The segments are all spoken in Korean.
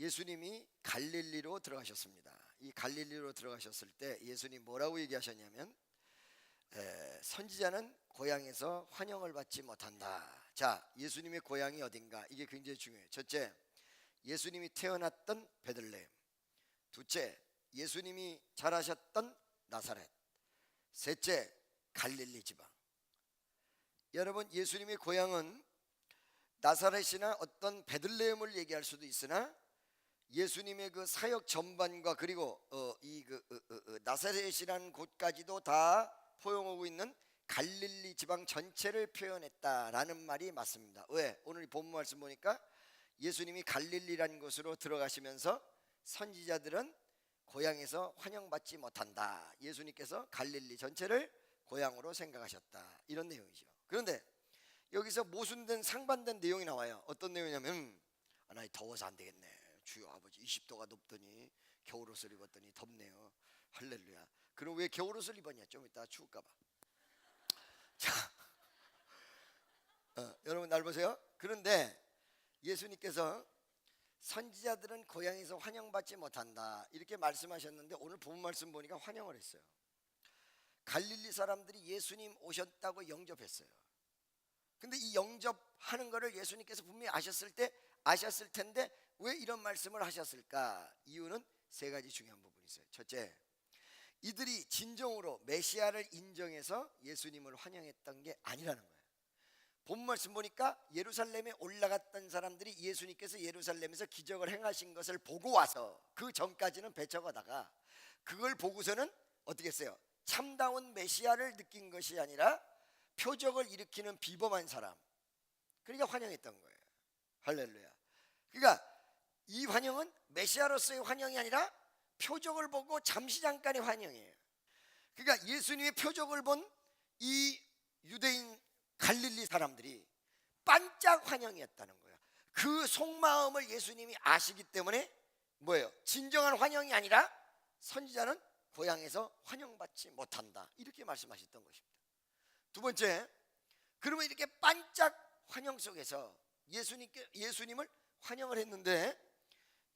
예수님이 갈릴리로 들어가셨습니다. 이 갈릴리로 들어가셨을 때 예수님 뭐라고 얘기하셨냐면 선지자는 고향에서 환영을 받지 못한다. 자, 예수님의 고향이 어딘가, 이게 굉장히 중요해요. 첫째, 예수님이 태어났던 베들레헴. 둘째, 예수님이 자라셨던 나사렛. 셋째, 갈릴리 지방. 여러분, 예수님의 고향은 나사렛이나 어떤 베들레헴을 얘기할 수도 있으나 예수님의 그 사역 전반과 그리고 나사렛이라는 곳까지도 다 포용하고 있는 갈릴리 지방 전체를 표현했다라는 말이 맞습니다. 왜? 오늘 본문 말씀 보니까 예수님이 갈릴리라는 곳으로 들어가시면서 선지자들은 고향에서 환영받지 못한다. 예수님께서 갈릴리 전체를 고향으로 생각하셨다. 이런 내용이죠. 그런데 여기서 모순된 상반된 내용이 나와요. 어떤 내용이냐면 나 더워서 안 되겠네. 주여 아버지 20도가 높더니 겨울옷을 입었더니 덥네요. 할렐루야. 그럼 왜 겨울옷을 입었냐? 좀 이따 추울까 봐. 자, 여러분 날 보세요. 그런데 예수님께서 선지자들은 고향에서 환영받지 못한다 이렇게 말씀하셨는데 오늘 본문 말씀 보니까 환영을 했어요. 갈릴리 사람들이 예수님 오셨다고 영접했어요. 근데 이 영접하는 거를 예수님께서 분명히 아셨을 텐데 왜 이런 말씀을 하셨을까? 이유는 세 가지 중요한 부분이 있어요. 첫째, 이들이 진정으로 메시아를 인정해서 예수님을 환영했던 게 아니라는 거예요. 본 말씀 보니까 예루살렘에 올라갔던 사람들이 예수님께서 예루살렘에서 기적을 행하신 것을 보고 와서 그 전까지는 배척하다가 그걸 보고서는 어떻게 했어요? 참다운 메시아를 느낀 것이 아니라 표적을 일으키는 비범한 사람, 그러니까 환영했던 거예요. 할렐루야. 그러니까 이 환영은 메시아로서의 환영이 아니라 표적을 보고 잠시 잠깐의 환영이에요. 그러니까 예수님의 표적을 본 이 유대인 갈릴리 사람들이 반짝 환영이었다는 거예요. 그 속마음을 예수님이 아시기 때문에 뭐예요? 진정한 환영이 아니라 선지자는 고향에서 환영받지 못한다 이렇게 말씀하셨던 것입니다. 두 번째, 그러면 이렇게 반짝 환영 속에서 예수님을 환영을 했는데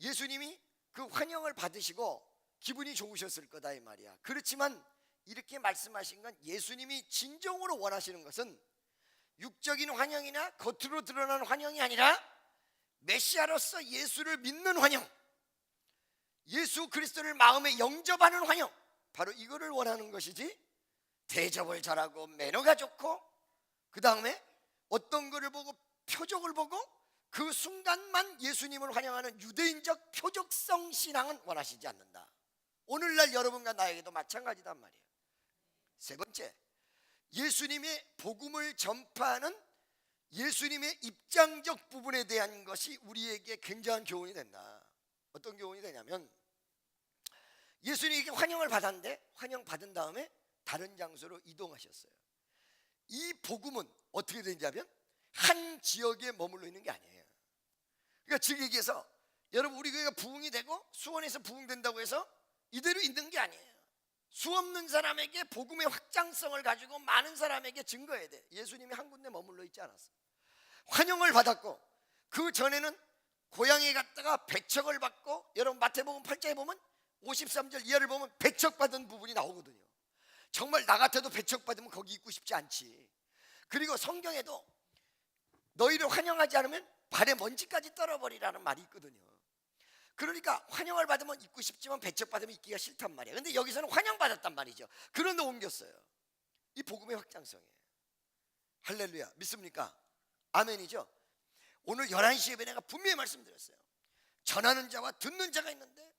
예수님이 그 환영을 받으시고 기분이 좋으셨을 거다 이 말이야. 그렇지만 이렇게 말씀하신 건 예수님이 진정으로 원하시는 것은 육적인 환영이나 겉으로 드러나는 환영이 아니라 메시아로서 예수를 믿는 환영, 예수 그리스도를 마음에 영접하는 환영, 바로 이거를 원하는 것이지 대접을 잘하고 매너가 좋고 그 다음에 어떤 거를 보고 표적을 보고 그 순간만 예수님을 환영하는 유대인적 표적성 신앙은 원하시지 않는다. 오늘날 여러분과 나에게도 마찬가지단 말이에요. 세 번째, 예수님의 복음을 전파하는 예수님의 입장적 부분에 대한 것이 우리에게 굉장한 교훈이 된다. 어떤 교훈이 되냐면 예수님에게 환영을 받았는데 환영받은 다음에 다른 장소로 이동하셨어요. 이 복음은 어떻게 되냐면 한 지역에 머물러 있는 게 아니에요. 그러니까 즉 얘기해서 여러분 우리 교회가 부흥이 되고 수원에서 부흥된다고 해서 이대로 있는 게 아니에요. 수 없는 사람에게 복음의 확장성을 가지고 많은 사람에게 증거해야 돼. 예수님이 한 군데 머물러 있지 않았어요. 환영을 받았고 그 전에는 고향에 갔다가 배척을 받고, 여러분 마태복음 8장에 보면 53절 이하를 보면 배척받은 부분이 나오거든요. 정말 나 같아도 배척받으면 거기 있고 싶지 않지. 그리고 성경에도 너희를 환영하지 않으면 발에 먼지까지 떨어버리라는 말이 있거든요. 그러니까 환영을 받으면 있고 싶지만 배척받으면 있기가 싫단 말이에요. 근데 여기서는 환영받았단 말이죠. 그런데 옮겼어요. 이 복음의 확장성이에요. 할렐루야. 믿습니까? 아멘이죠. 오늘 11시 예배 내가 분명히 말씀드렸어요. 전하는 자와 듣는 자가 있는데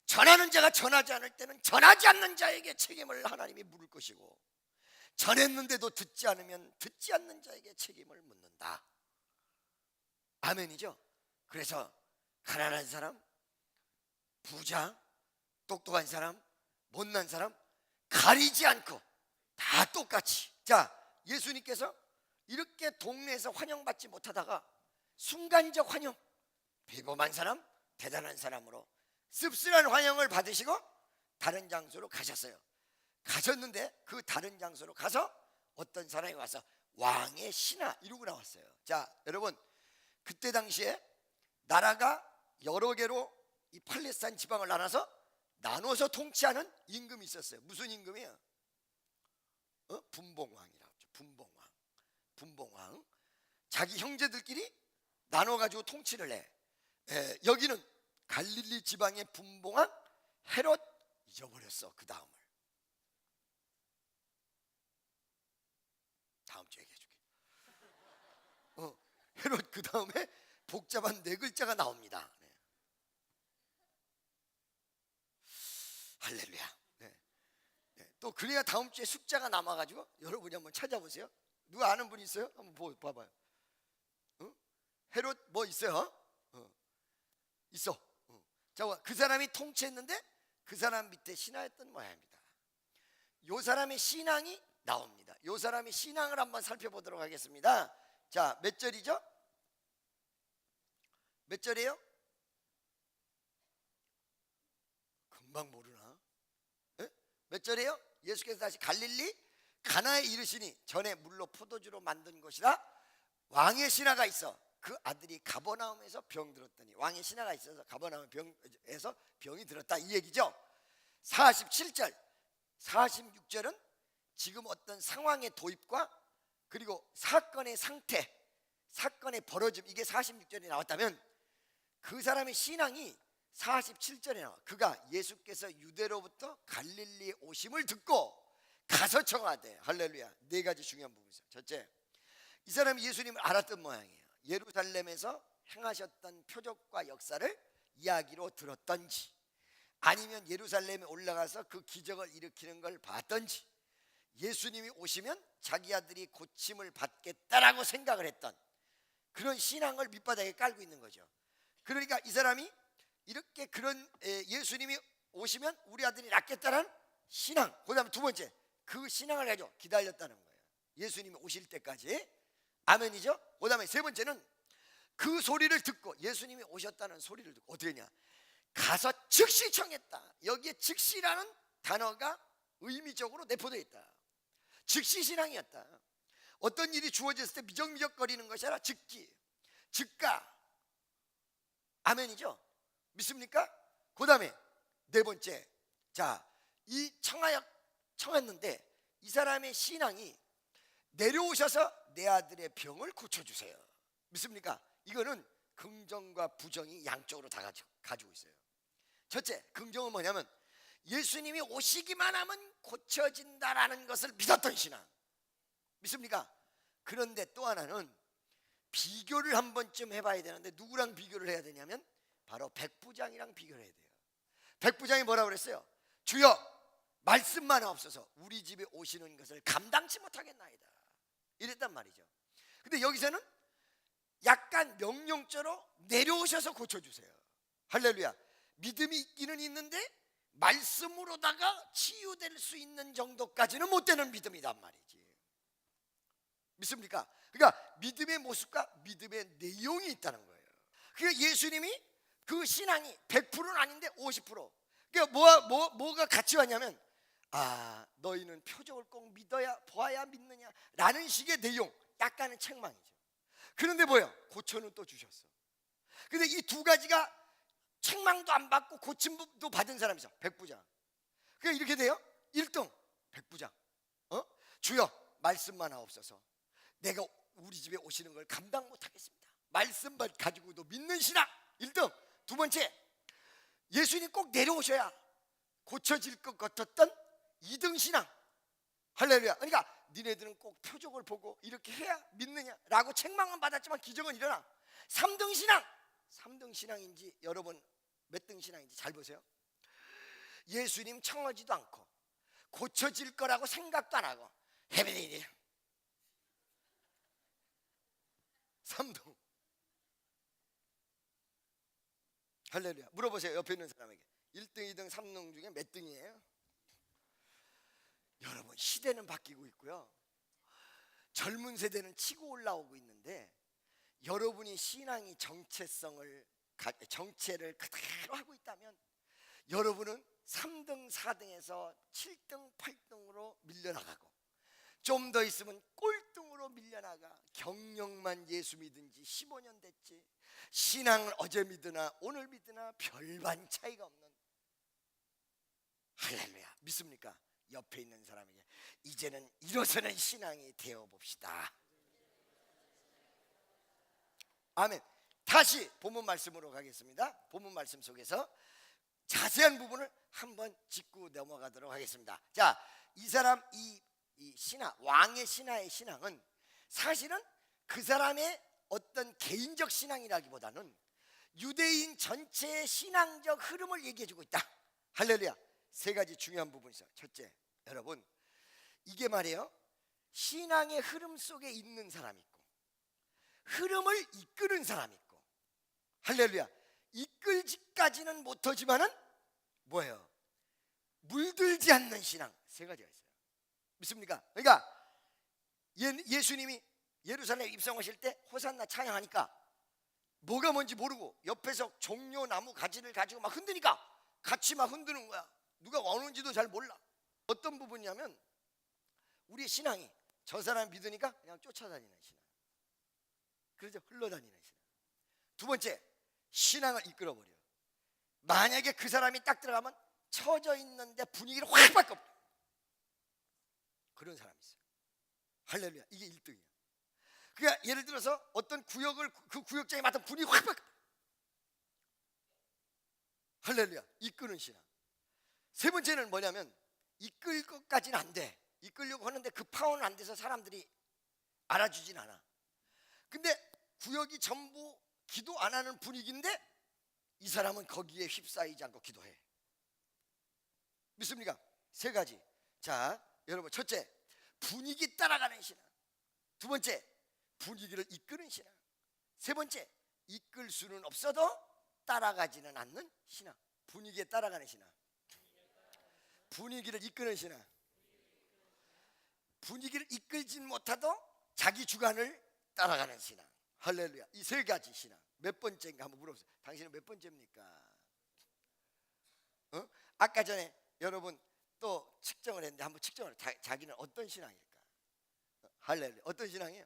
전하는 자가 전하지 않을 때는 전하지 않는 자에게 책임을 하나님이 물을 것이고, 전했는데도 듣지 않으면 듣지 않는 자에게 책임을 묻는다. 아멘이죠. 그래서 가난한 사람, 부자, 똑똑한 사람, 못난 사람 가리지 않고 다 똑같이. 자, 예수님께서 이렇게 동네에서 환영받지 못하다가 순간적 환영, 비범한 사람, 대단한 사람으로 씁쓸한 환영을 받으시고 다른 장소로 가셨어요. 가셨는데 그 다른 장소로 가서 어떤 사람이 와서 왕의 신하 이러고 나왔어요. 자, 여러분 그때 당시에 나라가 여러 개로 이 팔레스타인 지방을 나눠서 통치하는 임금이 있었어요. 무슨 임금이에요? 분봉왕이라고 하죠. 분봉왕. 자기 형제들끼리 나눠가지고 통치를 해. 여기는 갈릴리 지방의 분봉왕 헤롯, 잊어버렸어. 그 다음을 다음 주에 얘기해줄게. 헤롯 그 다음에 복잡한 네 글자가 나옵니다. 네. 할렐루야. 네. 또 그래야 다음 주에 숫자가 남아가지고 여러분이 한번 찾아보세요. 누가 아는 분 있어요? 한번 봐봐요. 헤롯 뭐 있어요? 있어. 자, 그 사람이 통치했는데 그 사람 밑에 신하였던 모양입니다. 요 사람의 신앙이 나옵니다. 요 사람의 신앙을 한번 살펴보도록 하겠습니다. 자, 몇 절이죠? 몇 절이에요? 금방 모르나? 몇 절이에요? 예수께서 다시 갈릴리 가나에 이르시니 전에 물로 포도주로 만든 것이라 왕의 신하가 있어 그 아들이 가버나움에서 병들었더니, 왕의 신하가 있어서 가버나움에서 병이 들었다, 이 얘기죠. 47절 46절은 지금 어떤 상황의 도입과 그리고 사건의 상태, 사건의 벌어짐, 이게 46절에 나왔다면 그 사람의 신앙이 47절에 나와. 그가 예수께서 유대로부터 갈릴리에 오심을 듣고 가서 청하되, 할렐루야. 네 가지 중요한 부분이 있어요. 첫째, 이 사람이 예수님을 알았던 모양이에요. 예루살렘에서 행하셨던 표적과 역사를 이야기로 들었던지, 아니면 예루살렘에 올라가서 그 기적을 일으키는 걸 봤던지, 예수님이 오시면 자기 아들이 고침을 받겠다라고 생각을 했던 그런 신앙을 밑바닥에 깔고 있는 거죠. 그러니까 이 사람이 이렇게 그런 예수님이 오시면 우리 아들이 낫겠다는 신앙, 그 다음에 두 번째, 그 신앙을 가지고 기다렸다는 거예요. 예수님이 오실 때까지. 아멘이죠. 그 다음에 세 번째는 그 소리를 듣고, 예수님이 오셨다는 소리를 듣고 어떻게 했냐, 가서 즉시 청했다. 여기에 즉시라는 단어가 의미적으로 내포되어 있다. 즉시 신앙이었다. 어떤 일이 주어졌을 때 미적미적거리는 것이 아니라 즉기, 즉가. 아멘이죠. 믿습니까? 그 다음에 네 번째, 자, 이 청했는데 이 사람의 신앙이 내려오셔서 내 아들의 병을 고쳐주세요. 믿습니까? 이거는 긍정과 부정이 양쪽으로 다 가지고 있어요. 첫째, 긍정은 뭐냐면 예수님이 오시기만 하면 고쳐진다라는 것을 믿었던 신앙. 믿습니까? 그런데 또 하나는 비교를 한 번쯤 해봐야 되는데, 누구랑 비교를 해야 되냐면 바로 백부장이랑 비교를 해야 돼요. 백부장이 뭐라고 그랬어요? 주여, 말씀만 없어서 우리 집에 오시는 것을 감당치 못하겠나이다, 이랬단 말이죠. 근데 여기서는 약간 명령조로 내려오셔서 고쳐주세요. 할렐루야. 믿음이 있기는 있는데 말씀으로다가 치유될 수 있는 정도까지는 못 되는 믿음이란 말이지. 믿습니까? 그러니까 믿음의 모습과 믿음의 내용이 있다는 거예요. 그러니까 예수님이 그 신앙이 100%는 아닌데 50%. 그러니까 뭐가 같이 왔냐면, 너희는 표적을 꼭 믿어야 보아야 믿느냐 라는 식의 내용, 약간은 책망이죠. 그런데 뭐예요? 고쳐는 또 주셨어. 근데 이 두 가지가 책망도 안 받고 고침도 받은 사람이 있어, 백부장. 그러니까 이렇게 돼요. 1등 백부장, 주여 말씀만 하옵소서, 내가 우리 집에 오시는 걸 감당 못하겠습니다. 말씀만 가지고도 믿는 신앙 1등. 두 번째, 예수님 꼭 내려오셔야 고쳐질 것 같았던 2등 신앙. 할렐루야. 그러니까 니네들은 꼭 표적을 보고 이렇게 해야 믿느냐라고 책망은 받았지만 기적은 일어나. 3등 신앙. 3등 신앙인지 여러분 몇 등 신앙인지 잘 보세요. 예수님 청하지도 않고 고쳐질 거라고 생각도 안 하고 해비리리 3등. 할렐루야. 물어보세요, 옆에 있는 사람에게. 1등, 2등, 3등 중에 몇 등이에요? 여러분, 시대는 바뀌고 있고요, 젊은 세대는 치고 올라오고 있는데, 여러분이 신앙이 정체를 그대로 하고 있다면 여러분은 3등, 4등에서 7등, 8등으로 밀려나가고, 좀 더 있으면 꼴등으로 밀려나가. 경력만 예수 믿은 지 15년 됐지. 신앙을 어제 믿으나 오늘 믿으나 별반 차이가 없는. 할렐루야. 믿습니까? 옆에 있는 사람에게 이제는 일어서는 신앙이 되어봅시다. 아멘. 다시 본문 말씀으로 가겠습니다. 본문 말씀 속에서 자세한 부분을 한번 짚고 넘어가도록 하겠습니다. 자, 이 사람 이 신하, 왕의 신하의 신앙은 사실은 그 사람의 어떤 개인적 신앙이라기보다는 유대인 전체의 신앙적 흐름을 얘기해주고 있다. 할렐루야. 세 가지 중요한 부분이 있어요. 첫째, 여러분, 이게 말이에요, 신앙의 흐름 속에 있는 사람이 있고 흐름을 이끄는 사람이 있고, 할렐루야, 이끌지까지는 못하지만은 뭐예요? 물들지 않는 신앙. 세 가지가 있어요. 믿습니까? 그러니까 예수님이 예루살렘에 입성하실 때 호산나 찬양하니까 뭐가 뭔지 모르고 옆에서 종려 나무 가지를 가지고 막 흔드니까 같이 막 흔드는 거야. 누가 오는지도 잘 몰라. 어떤 부분이냐면 우리의 신앙이 저 사람 믿으니까 그냥 쫓아다니는 신앙. 그래서 흘러다니는 신앙. 두 번째, 신앙을 이끌어버려요. 만약에 그 사람이 딱 들어가면 처져 있는데 분위기를 확 바꿔. 그런 사람이 있어요. 할렐루야. 이게 1등이야. 그러니까 예를 들어서 어떤 구역을 그 구역장에 맡은 분위기 확 바꿔. 할렐루야. 이끄는 신앙. 세 번째는 뭐냐면 이끌 것까지는 안 돼. 이끌려고 하는데 그 파워는 안 돼서 사람들이 알아주진 않아. 근데 구역이 전부 기도 안 하는 분위기인데 이 사람은 거기에 휩싸이지 않고 기도해. 믿습니까? 세 가지. 자, 여러분, 첫째, 분위기 따라가는 신앙. 두 번째, 분위기를 이끄는 신앙. 세 번째, 이끌 수는 없어도 따라가지는 않는 신앙. 분위기에 따라가는 신앙, 분위기를 이끄는 신앙. 분위기를 이끌진 못하도 자기 주관을 따라가는 신앙. 할렐루야. 이 세 가지 신앙 몇 번째인가 한번 물어보세요. 당신은 몇 번째입니까? 아까 전에 여러분 또 측정을 했는데 한번 측정을. 자기는 어떤 신앙일까? 할렐루야. 어떤 신앙이에요?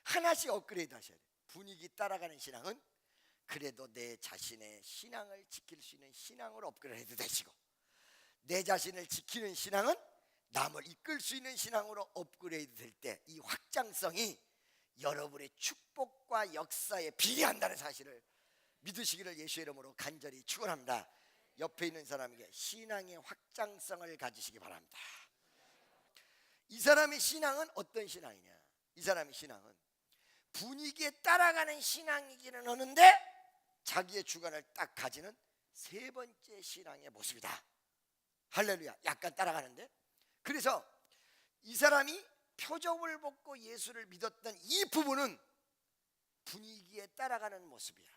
하나씩 업그레이드 하셔야 돼요. 분위기 따라가는 신앙은 그래도 내 자신의 신앙을 지킬 수 있는 신앙으로 업그레이드 되시고, 내 자신을 지키는 신앙은 남을 이끌 수 있는 신앙으로 업그레이드 될 때 이 확장성이 여러분의 축복과 역사에 비례한다는 사실을 믿으시기를 예수의 이름으로 간절히 축원합니다. 옆에 있는 사람에게 신앙의 확장성을 가지시기 바랍니다. 이 사람의 신앙은 어떤 신앙이냐? 이 사람의 신앙은 분위기에 따라가는 신앙이기는 하는데 자기의 주관을 딱 가지는 세 번째 신앙의 모습이다. 할렐루야. 약간 따라가는데, 그래서 이 사람이 표적을 보고 예수를 믿었던 이 부분은 분위기에 따라가는 모습이야.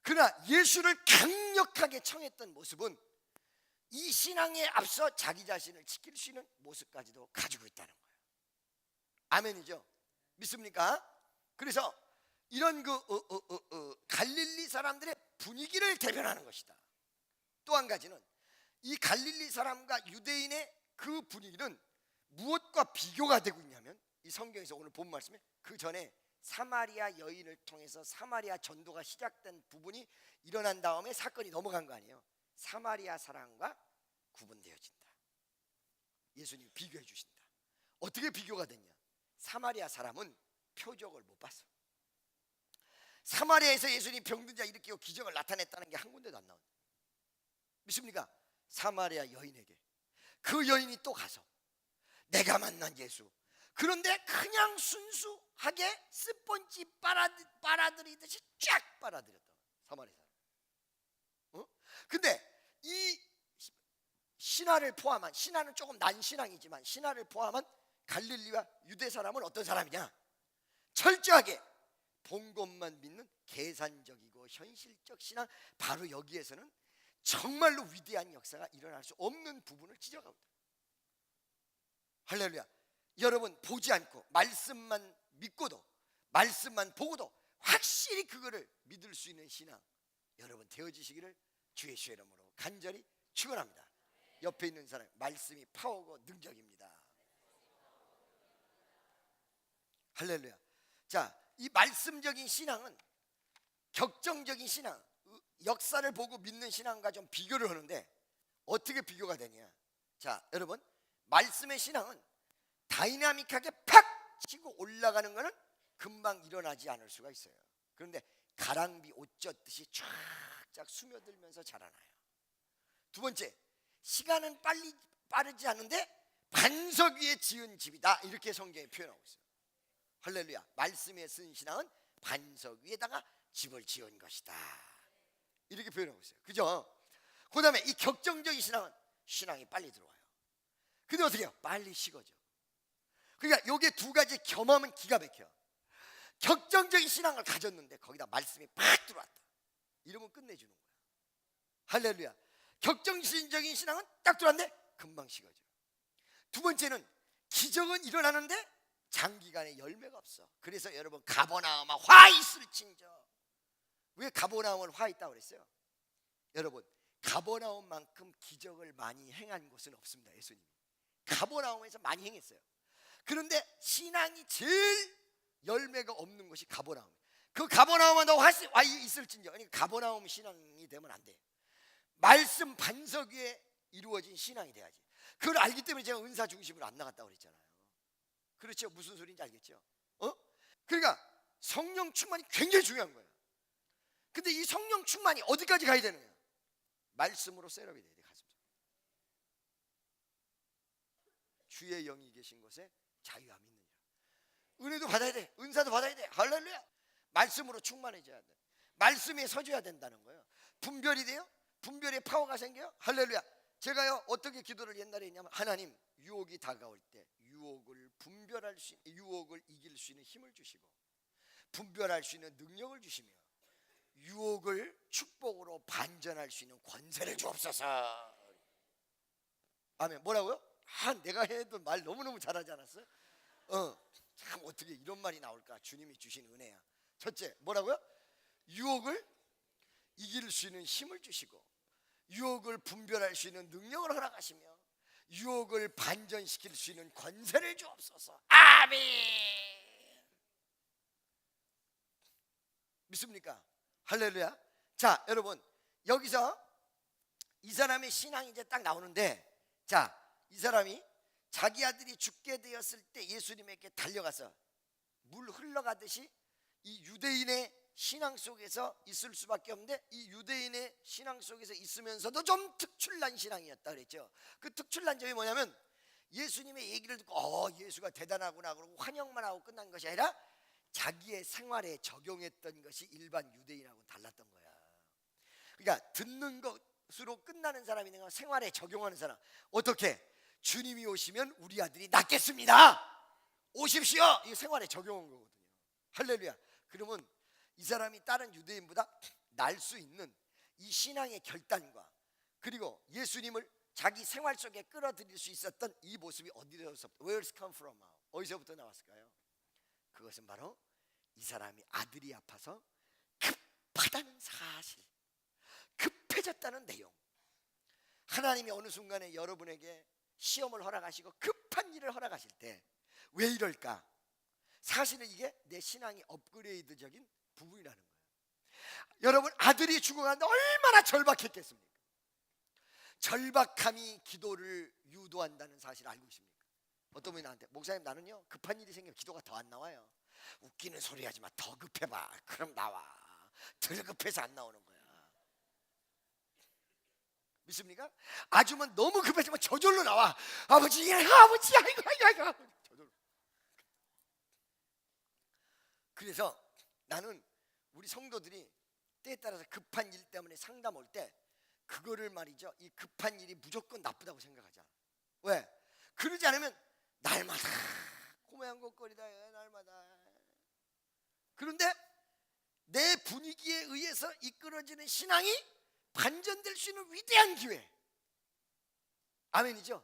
그러나 예수를 강력하게 청했던 모습은 이 신앙에 앞서 자기 자신을 지킬 수 있는 모습까지도 가지고 있다는 거예요. 아멘이죠? 믿습니까? 그래서 이런 갈릴리 사람들의 분위기를 대변하는 것이다. 또 한 가지는 이 갈릴리 사람과 유대인의 그 분위기는 무엇과 비교가 되고 있냐면, 이 성경에서 오늘 본 말씀에 그 전에 사마리아 여인을 통해서 사마리아 전도가 시작된 부분이 일어난 다음에 사건이 넘어간 거 아니에요. 사마리아 사람과 구분되어진다. 예수님이 비교해 주신다. 어떻게 비교가 됐냐? 사마리아 사람은 표적을 못 봤어. 사마리아에서 예수님이 병든 자 일으키고 기적을 나타냈다는 게 한 군데도 안 나온다. 믿습니까? 사마리아 여인에게 그 여인이 또 가서 내가 만난 예수, 그런데 그냥 순수하게 스펀지 빨아들이듯이 쫙 빨아들였다. 사마리아 사람. 근데 이 신하를 포함한, 신하는 조금 난 신앙이지만 신하를 포함한 갈릴리와 유대 사람은 어떤 사람이냐? 철저하게 본 것만 믿는 계산적이고 현실적 신앙. 바로 여기에서는 정말로 위대한 역사가 일어날 수 없는 부분을 지적합니다. 할렐루야. 여러분, 보지 않고 말씀만 믿고도, 말씀만 보고도 확실히 그거를 믿을 수 있는 신앙 여러분 되어지시기를 주 예수의 이름으로 간절히 축원합니다. 옆에 있는 사람, 말씀이 파워고 능력입니다. 할렐루야. 자, 이 말씀적인 신앙은 격정적인 신앙, 역사를 보고 믿는 신앙과 좀 비교를 하는데 어떻게 비교가 되냐. 자, 여러분, 말씀의 신앙은 다이나믹하게 팍 치고 올라가는 것은 금방 일어나지 않을 수가 있어요. 그런데 가랑비 옷 젖듯이 쫙쫙 스며들면서 자라나요. 두 번째, 시간은 빠르지 않은데 반석 위에 지은 집이다, 이렇게 성경에 표현하고 있어요. 할렐루야. 말씀에 쓴 신앙은 반석 위에다가 집을 지은 것이다, 이렇게 표현하고 있어요. 그죠? 그 다음에 이 격정적인 신앙은 신앙이 빨리 들어와요. 근데 어떻게 해요? 빨리 식어져. 그러니까 요게 두 가지 겸하면 기가 막혀. 격정적인 신앙을 가졌는데 거기다 말씀이 팍 들어왔다, 이러면 끝내주는 거야. 할렐루야. 격정적인 신앙은 딱 들어왔는데 금방 식어져. 두 번째는 기적은 일어나는데 장기간에 열매가 없어. 그래서 여러분, 가버나움아 화 있을진저. 왜 가버나움을 화 있다고 그랬어요? 여러분, 가버나움만큼 기적을 많이 행한 곳은 없습니다. 예수님이 가버나움에서 많이 행했어요. 그런데 신앙이 제일 열매가 없는 것이 가버나움. 그 가버나움은 너 화 있을진저. 그러니까 가버나움 신앙이 되면 안 돼. 말씀 반석 위에 이루어진 신앙이 돼야지. 그걸 알기 때문에 제가 은사 중심으로 안 나갔다고 그랬잖아요. 그렇죠? 무슨 소리인지 알겠죠? 그러니까 성령 충만이 굉장히 중요한 거예요. 근데 이 성령 충만이 어디까지 가야 되는 거예요? 말씀으로 셋업이 돼야 돼. 가슴. 주의 영이 계신 곳에 자유함이 있느니라. 은혜도 받아야 돼. 은사도 받아야 돼. 할렐루야. 말씀으로 충만해져야 돼. 말씀에 서줘야 된다는 거예요. 분별이 돼요. 분별의 파워가 생겨요. 할렐루야. 제가요, 어떻게 기도를 옛날에 했냐면, 하나님, 유혹이 다가올 때 유혹을 이길 수 있는 힘을 주시고, 분별할 수 있는 능력을 주시며, 유혹을 축복으로 반전할 수 있는 권세를 주옵소서. 아멘. 뭐라고요? 내가 해도 말 너무너무 잘하지 않았어요? 참, 어떻게 이런 말이 나올까? 주님이 주신 은혜야. 첫째, 뭐라고요? 유혹을 이길 수 있는 힘을 주시고, 유혹을 분별할 수 있는 능력을 허락하시며, 유혹을 반전시킬 수 있는 권세를 주옵소서. 아멘. 믿습니까? 할렐루야. 자, 여러분, 여기서 이 사람의 신앙이 이제 딱 나오는데, 자, 이 사람이 자기 아들이 죽게 되었을 때 예수님에게 달려가서 물 흘러가듯이 이 유대인의 신앙 속에서 있을 수밖에 없는데, 이 유대인의 신앙 속에서 있으면서도 좀 특출난 신앙이었다 그랬죠. 그 특출난 점이 뭐냐면, 예수님의 얘기를 듣고 예수가 대단하구나 그러고 환영만 하고 끝난 것이 아니라 자기의 생활에 적용했던 것이 일반 유대인하고는 달랐던 거야. 그러니까 듣는 것으로 끝나는 사람이 있는 건 생활에 적용하는 사람. 어떻게? 주님이 오시면 우리 아들이 낫겠습니다, 오십시오. 이게 생활에 적용한 거거든요. 할렐루야. 그러면 이 사람이 다른 유대인보다 날 수 있는 이 신앙의 결단과, 그리고 예수님을 자기 생활 속에 끌어들일 수 있었던 이 모습이 어디서부터, Where's come from? 어디서부터 나왔을까요? 그것은 바로 이 사람이 아들이 아파서 급하다는 사실, 급해졌다는 내용. 하나님이 어느 순간에 여러분에게 시험을 허락하시고 급한 일을 허락하실 때 왜 이럴까? 사실은 이게 내 신앙이 업그레이드적인 부분이라는 거예요. 여러분, 아들이 죽어가는데 얼마나 절박했겠습니까? 절박함이 기도를 유도한다는 사실을 알고 있습니까? 어떤 분이 나한테, 목사님, 나는요 급한 일이 생기면 기도가 더 안 나와요. 웃기는 소리 하지 마. 더 급해봐. 그럼 나와. 덜 급해서 안 나오는 거야. 믿습니까? 아주면 너무 급해지면 저절로 나와. 아버지, 아버지, 아이고. 저절로. 그래서 나는 우리 성도들이 때에 따라서 급한 일 때문에 상담 올 때 그거를 말이죠, 이 급한 일이 무조건 나쁘다고 생각하지 않아. 왜? 그러지 않으면 날마다 고매한곡거리다 날마다. 그런데 내 분위기에 의해서 이끌어지는 신앙이 반전될 수 있는 위대한 기회. 아멘이죠?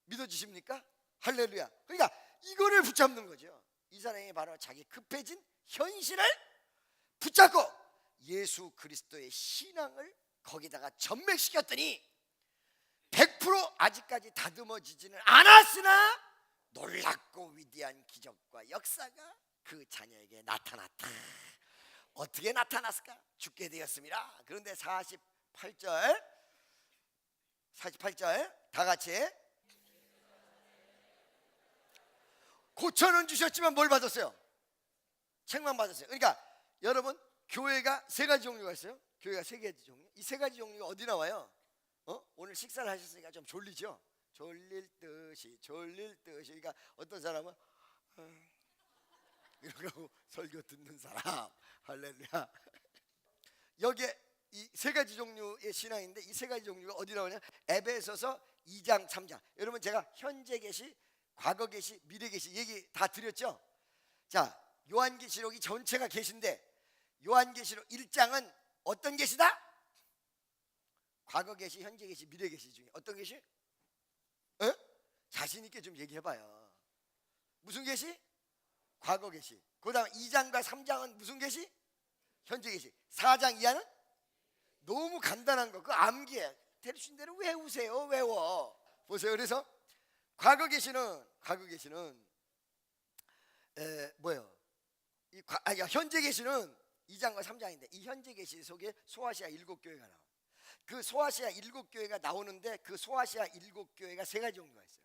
믿어지십니까? 할렐루야. 그러니까 이거를 붙잡는 거죠. 이 사람이 바로 자기 급해진 현실을 붙잡고 예수 그리스도의 신앙을 거기다가 전맥시켰더니 100% 아직까지 다듬어지지는 않았으나 놀랍고 위대한 기적과 역사가 그 자녀에게 나타났다. 어떻게 나타났을까? 죽게 되었습니다. 그런데 48절 다 같이 9,000원 주셨지만 뭘 받았어요? 책만 받았어요. 그러니까 여러분, 교회가 세 가지 종류가 있어요. 교회가 세 가지 종류. 이 세 가지 종류가 어디 나와요? 오늘 식사를 하셨으니까 좀 졸리죠? 졸릴 듯이. 그러니까 어떤 사람은 이러고 설교 듣는 사람. 할렐루야. 여기에 이 세 가지 종류의 신앙인데, 이 세 가지 종류가 어디 나오냐? 에베소서 2장 3장. 여러분, 제가 현재 계시, 과거 계시, 미래 계시 얘기 다 드렸죠? 자, 요한계시록이 전체가 계시인데, 요한계시록 1장은 어떤 계시다? 과거 계시, 현재 계시, 미래 계시 중에 어떤 계시? 자신 있게 좀 얘기해봐요. 무슨 계시? 과거 계시. 그 다음 2장과 3장은 무슨 계시? 현재 계시. 4장 이하는? 너무 간단한 거, 그 암기해. 대신 대로 외우세요. 외워 보세요. 그래서 과거 계시는 뭐예요? 현재 계시는 2장과 3장인데, 이 현재 계시 속에 소아시아 7교회가 나와. 그 소아시아 7교회가 나오는데, 그 소아시아 7교회가 세 가지 종류가 있어요.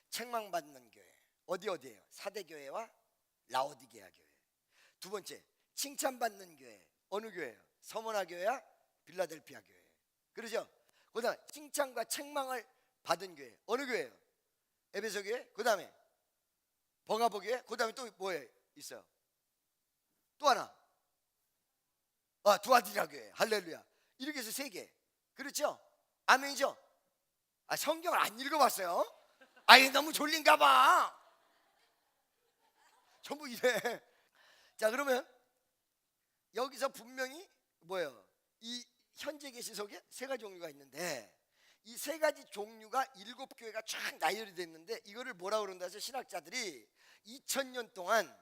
책망받는 교회. 어디예요? 사대교회와 라오디게아 교회. 두 번째, 칭찬받는 교회. 어느 교회예요? 서머나 교회와 빌라델피아 교회. 그러죠? 그 다음에 칭찬과 책망을 받은 교회. 어느 교회예요? 에베소 교회. 그 다음에 버가보 교회. 그 다음에 또 뭐예요? 있어요? 또 하나, 두아디라 교회. 할렐루야. 이렇게 해서 세 개. 그렇죠? 아멘이죠? 성경을 안 읽어봤어요? 너무 졸린가 봐. 전부 이래. 자, 그러면 여기서 분명히 뭐예요? 이 현재 계시 속에 세 가지 종류가 있는데, 이 세 가지 종류가 7교회가 쫙 나열이 됐는데, 이거를 뭐라고 그런다 해서 신학자들이 2000년 동안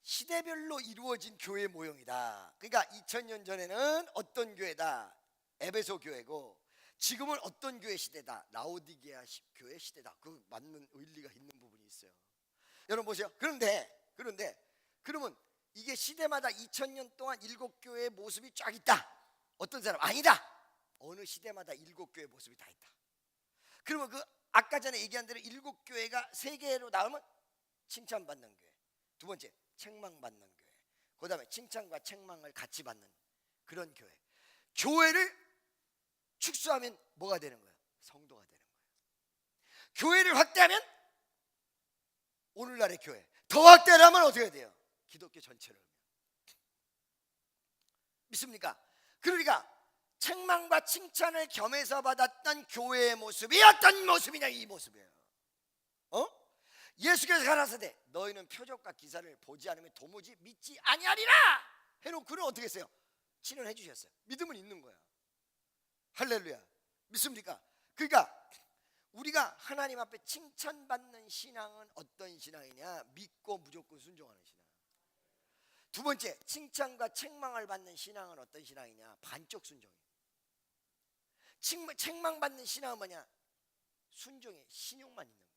시대별로 이루어진 교회 모형이다. 그러니까 2000년 전에는 어떤 교회다? 에베소 교회고, 지금은 어떤 교회 시대다? 라오디게아 교회 시대다. 그 맞는 일리가 있는 부분이 있어요. 여러분 보세요. 그런데 그러면 이게 시대마다 2000년 동안 7교회의 모습이 쫙 있다. 어떤 사람? 아니다. 어느 시대마다 7교회의 모습이 다 있다. 그러면 그 아까 전에 얘기한 대로 7교회가 세 개로 나오면 칭찬받는 교회, 두 번째 책망받는 교회, 그 다음에 칭찬과 책망을 같이 받는 그런 교회. 교회를 축소하면 뭐가 되는 거예요? 성도가 되는 거예요. 교회를 확대하면 오늘날의 교회, 더 확대하면 어떻게 돼요? 기독교 전체를 믿습니까? 그러니까 책망과 칭찬을 겸해서 받았던 교회의 모습이 어떤 모습이냐, 이 모습이에요. 예수께서 가라사대 너희는 표적과 기사를 보지 않으면 도무지 믿지 아니하리라 해놓고는 어떻게 했어요? 진언해 주셨어요. 믿음은 있는 거야. 할렐루야. 믿습니까? 그러니까 우리가 하나님 앞에 칭찬받는 신앙은 어떤 신앙이냐? 믿고 무조건 순종하는 신앙. 두 번째, 칭찬과 책망을 받는 신앙은 어떤 신앙이냐? 반쪽 순종이에요. 책망받는 신앙은 뭐냐? 순종에 신용만 있는 거.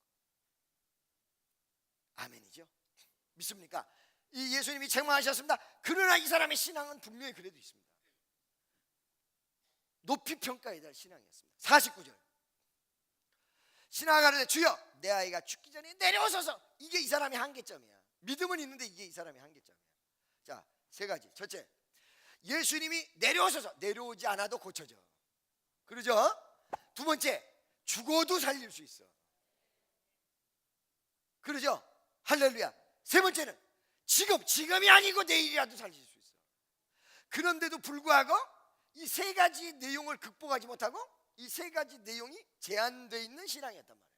아멘이죠? 믿습니까? 이 예수님이 책망하셨습니다. 그러나 이 사람의 신앙은 분명히 그래도 있습니다. 높이 평가해야 될 신앙이었습니다. 49절 신앙을 하는데 주여 내 아이가 죽기 전에 내려오소서. 이게 이 사람의 한계점이야. 믿음은 있는데 이게 이 사람의 한계점이야. 자, 세 가지. 첫째, 예수님이 내려오소서. 내려오지 않아도 고쳐져. 그러죠? 두 번째, 죽어도 살릴 수 있어. 그러죠? 할렐루야. 세 번째는 지금이 아니고 내일이라도 살릴 수 있어. 그런데도 불구하고 이 세 가지 내용을 극복하지 못하고 이 세 가지 내용이 제한되어 있는 신앙이었단 말이에요.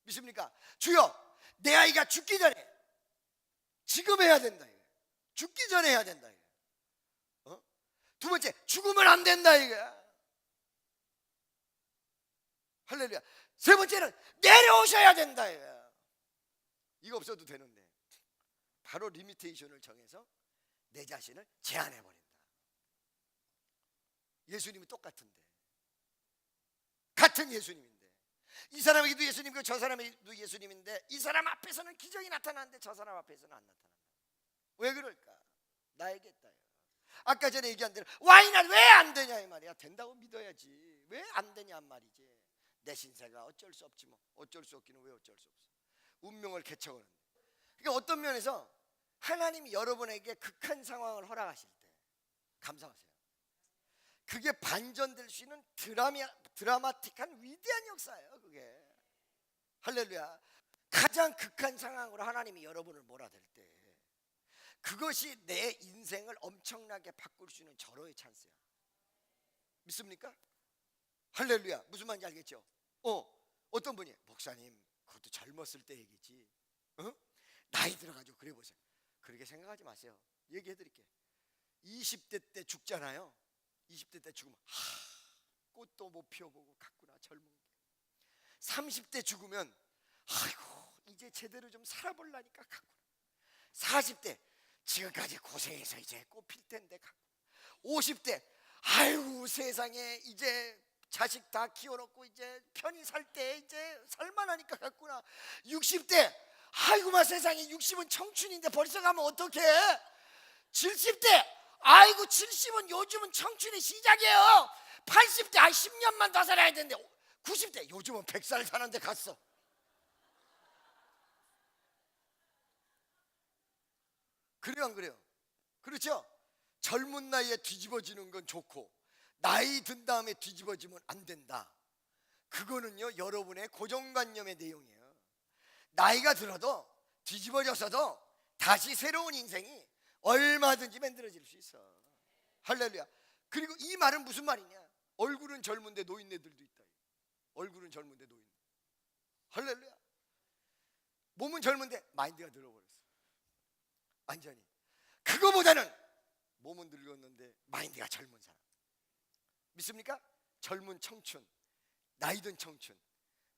믿습니까? 주여 내 아이가 죽기 전에 지금 해야 된다. 죽기 전에 해야 된다. 두 번째, 죽으면 안 된다. 할렐루야. 세 번째는 내려오셔야 된다. 이거 없어도 되는데 바로 리미테이션을 정해서 내 자신을 제한해버린다. 예수님이 똑같은데, 같은 예수님인데 이 사람에게도 예수님이고 저 사람에게도 예수님인데 이 사람 앞에서는 기적이 나타나는데 저 사람 앞에서는 안 나타난다. 왜 그럴까? 나에게 있다요. 아까 전에 얘기한 대로 와인은 왜 안 되냐 이 말이야. 된다고 믿어야지. 왜 안 되냐 말이지. 내 신세가 어쩔 수 없지 뭐. 어쩔 수 없기는 왜 어쩔 수 없어. 운명을 개척하는데. 그러니까 어떤 면에서 하나님이 여러분에게 극한 상황을 허락하실 때 감사하세요. 그게 반전될 수 있는 드라마틱한 위대한 역사예요. 그게 할렐루야. 가장 극한 상황으로 하나님이 여러분을 몰아댈 때 그것이 내 인생을 엄청나게 바꿀 수 있는 절호의 찬스야. 믿습니까? 할렐루야. 무슨 말인지 알겠죠? 어떤 분이 목사님 그것도 젊었을 때 얘기지. 나이 들어가지고 그래 보세요. 그렇게 생각하지 마세요. 얘기해 드릴게요. 20대 때 죽잖아요. 20대 때 죽으면 꽃도 못 피워보고 갔구나 젊은 게. 30대 죽으면 아이고 이제 제대로 좀 살아보려니까 갔구나. 40대 지금까지 고생해서 이제 꽃 필 텐데 갔구나. 50대 아이고 세상에 이제 자식 다 키워놓고 이제 편히 살 때 이제 살만하니까 갔구나. 60대 아이고마 세상에 60은 청춘인데 벌써 가면 어떡해. 70대 아이고 70은 요즘은 청춘의 시작이에요. 80대 10년만 더 살아야 되는데 90대 요즘은 100살 사는데 갔어. 그래요 안 그래요? 그렇죠? 젊은 나이에 뒤집어지는 건 좋고 나이 든 다음에 뒤집어지면 안 된다. 그거는요 여러분의 고정관념의 내용이에요. 나이가 들어도 뒤집어져서도 다시 새로운 인생이 얼마든지 만들어질 수 있어. 할렐루야. 그리고 이 말은 무슨 말이냐? 얼굴은 젊은데 노인네들도 있다. 얼굴은 젊은데 노인. 할렐루야. 몸은 젊은데 마인드가 늙어버렸어. 완전히. 그거보다는 몸은 늙었는데 마인드가 젊은 사람. 믿습니까? 젊은 청춘, 나이든 청춘.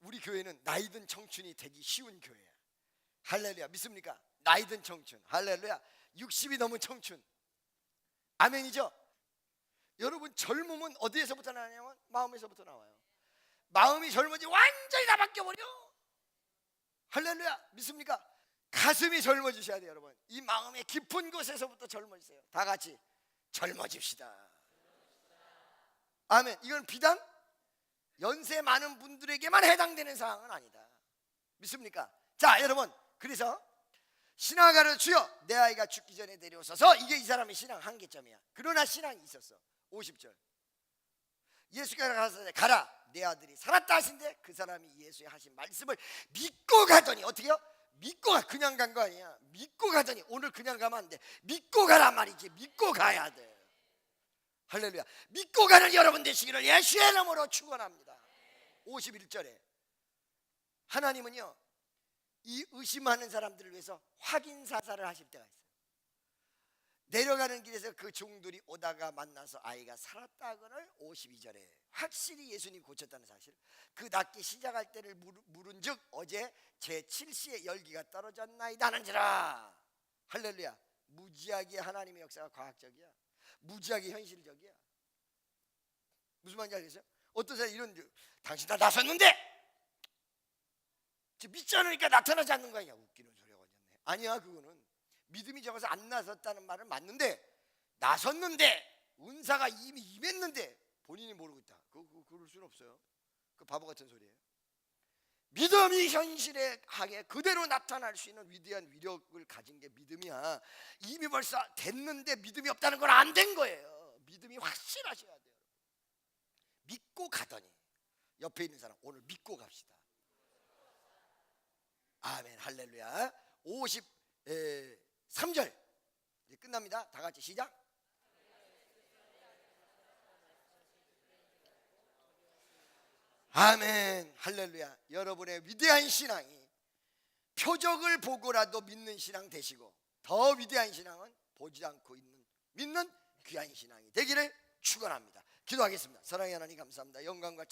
우리 교회는 나이든 청춘이 되기 쉬운 교회야. 할렐루야. 믿습니까? 나이든 청춘. 할렐루야. 60이 넘은 청춘. 아멘이죠? 여러분 젊음은 어디에서부터 나냐면 마음에서부터 나와요. 마음이 젊어지면 완전히 다 바뀌어버려. 할렐루야. 믿습니까? 가슴이 젊어지셔야 돼요. 여러분 이 마음의 깊은 곳에서부터 젊어지세요. 다 같이 젊어집시다. 아멘. 이건 비단 연세 많은 분들에게만 해당되는 사항은 아니다. 믿습니까? 자 여러분 그래서 신앙가를 주여 내 아이가 죽기 전에 데려오소서. 이게 이 사람의 신앙 한계점이야. 그러나 신앙이 있었어. 50절 예수께서 가서 가라 내 아들이 살았다 하신데 그 사람이 예수의 하신 말씀을 믿고 가더니 어떻게요? 믿고 가. 그냥 간 거 아니야. 믿고 가더니 오늘 그냥 가면 안 돼. 믿고 가란 말이지. 믿고 가야 돼. 할렐루야. 믿고 가는 여러분 되시기를 예수의 이름으로 축원합니다. 51절에 하나님은요 이 의심하는 사람들을 위해서 확인 사살을 하실 때가 있어요. 내려가는 길에서 그 종들이 오다가 만나서 아이가 살았다거늘 52절에 확실히 예수님 고쳤다는 사실. 그 낫기 시작할 때를 물은즉 어제 제7시의 열기가 떨어졌나이다 하는지라. 할렐루야. 무지하게 하나님의 역사가 과학적이야. 무지하게 현실적이야. 무슨 말인지 알겠어요? 어떤 사람이 이런 당신 다 나섰는데 믿지 않으니까 나타나지 않는 거 아니야. 웃기는 소리가 어딨네. 아니야. 그거는 믿음이 적어서 안 나섰다는 말은 맞는데 나섰는데 은사가 이미 임했는데 본인이 모르고 있다. 그럴 수는 없어요. 그 바보 같은 소리예요. 믿음이 현실에 하게 그대로 나타날 수 있는 위대한 위력을 가진 게 믿음이야. 이미 벌써 됐는데 믿음이 없다는 건 안 된 거예요. 믿음이 확실하셔야 돼요. 믿고 가더니 옆에 있는 사람 오늘 믿고 갑시다. 아멘. 할렐루야. 53절 이제 끝납니다. 다 같이 시작. 아멘. 할렐루야. 여러분의 위대한 신앙이 표적을 보고라도 믿는 신앙 되시고 더 위대한 신앙은 보지 않고 믿는 귀한 신앙이 되기를 축원합니다. 기도하겠습니다. 사랑의 하나님 감사합니다. 영광과